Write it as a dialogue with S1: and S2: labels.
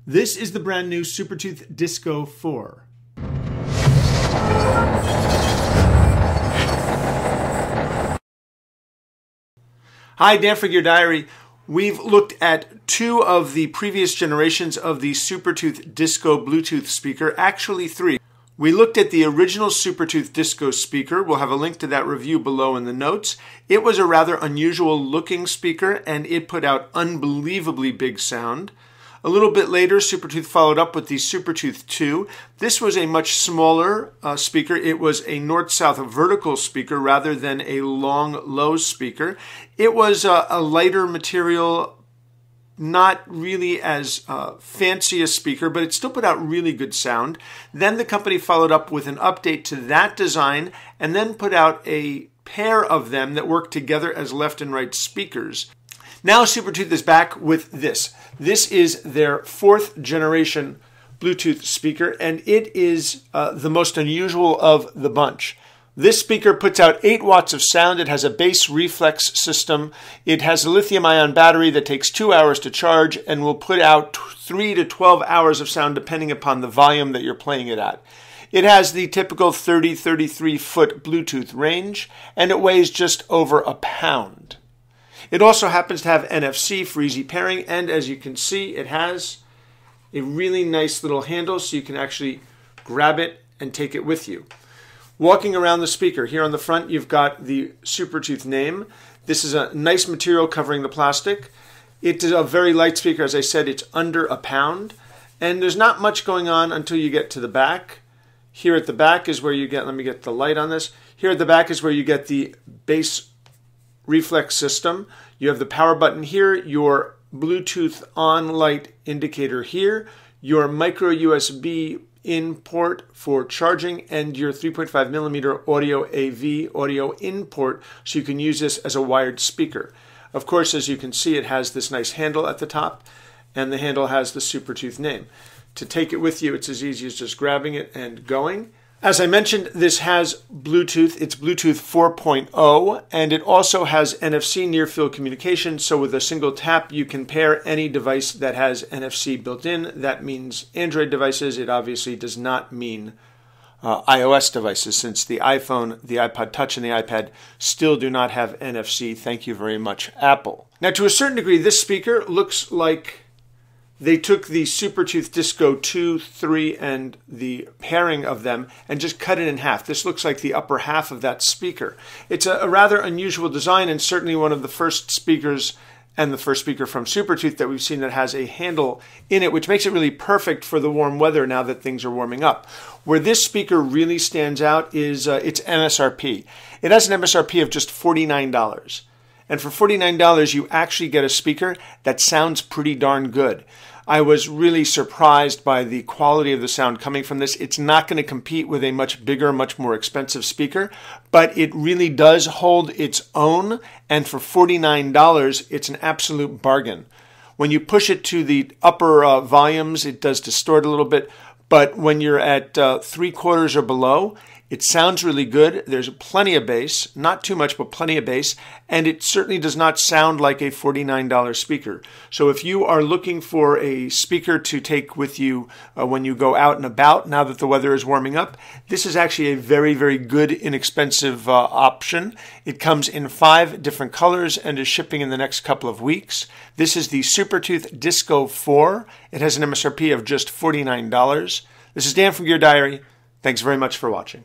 S1: This is the brand new Supertooth Disco4. Hi, Dan from Gear Diary. We've looked at two of the previous generations of the Supertooth Disco Bluetooth speaker, actually three. We looked at the original Supertooth Disco speaker. We'll have a link to that review below in the notes. It was a rather unusual looking speaker and it put out unbelievably big sound. A little bit later, Supertooth followed up with the Supertooth 2. This was a much smaller speaker. It was a north-south vertical speaker rather than a long, low speaker. It was a lighter material, not really as fancy a speaker, but it still put out really good sound. Then the company followed up with an update to that design and then put out a pair of them that work together as left and right speakers. Now Supertooth is back with this. This is their fourth generation Bluetooth speaker, and it is the most unusual of the bunch. This speaker puts out 8 watts of sound. It has a bass reflex system. It has a lithium-ion battery that takes 2 hours to charge and will put out 3 to 12 hours of sound depending upon the volume that you're playing it at. It has the typical 33 foot Bluetooth range, and it weighs just over a pound. It also happens to have NFC for easy pairing, and as you can see, it has a really nice little handle so you can actually grab it and take it with you. Walking around the speaker, here on the front you've got the Supertooth name. This is a nice material covering the plastic. It is a very light speaker. As I said, it's under a pound, and there's not much going on until you get to the back. Here at the back is where you get, let me get the light on this. Here at the back is where you get the bass reflex system. You have the power button here, your Bluetooth on light indicator here, your micro USB in port for charging, and your 3.5 millimeter audio AV audio in port, so you can use this as a wired speaker. Of course, as you can see, it has this nice handle at the top, and the handle has the Supertooth name. To take it with you, it's as easy as just grabbing it and going. As I mentioned, this has Bluetooth. It's Bluetooth 4.0, and it also has NFC near-field communication, so with a single tap you can pair any device that has NFC built in. That means Android devices. It obviously does not mean iOS devices, since the iPhone, the iPod Touch, and the iPad still do not have NFC. Thank you very much, Apple. Now, to a certain degree, this speaker looks like they took the Supertooth Disco 2, 3, and the pairing of them and just cut it in half. This looks like the upper half of that speaker. It's a rather unusual design, and certainly one of the first speakers and the first speaker from Supertooth that we've seen that has a handle in it, which makes it really perfect for the warm weather now that things are warming up. Where this speaker really stands out is its MSRP. It has an MSRP of just $49. And for $49, you actually get a speaker that sounds pretty darn good. I was really surprised by the quality of the sound coming from this. It's not going to compete with a much bigger, much more expensive speaker, but it really does hold its own, and for $49, it's an absolute bargain. When you push it to the upper volumes, it does distort a little bit, but when you're at 3/4 or below, it sounds really good. There's plenty of bass, not too much, but plenty of bass, and it certainly does not sound like a $49 speaker. So if you are looking for a speaker to take with you when you go out and about, now that the weather is warming up, this is actually a very, very good, inexpensive option. It comes in 5 different colors and is shipping in the next couple of weeks. This is the Supertooth Disco4. It has an MSRP of just $49. This is Dan from Gear Diary. Thanks very much for watching.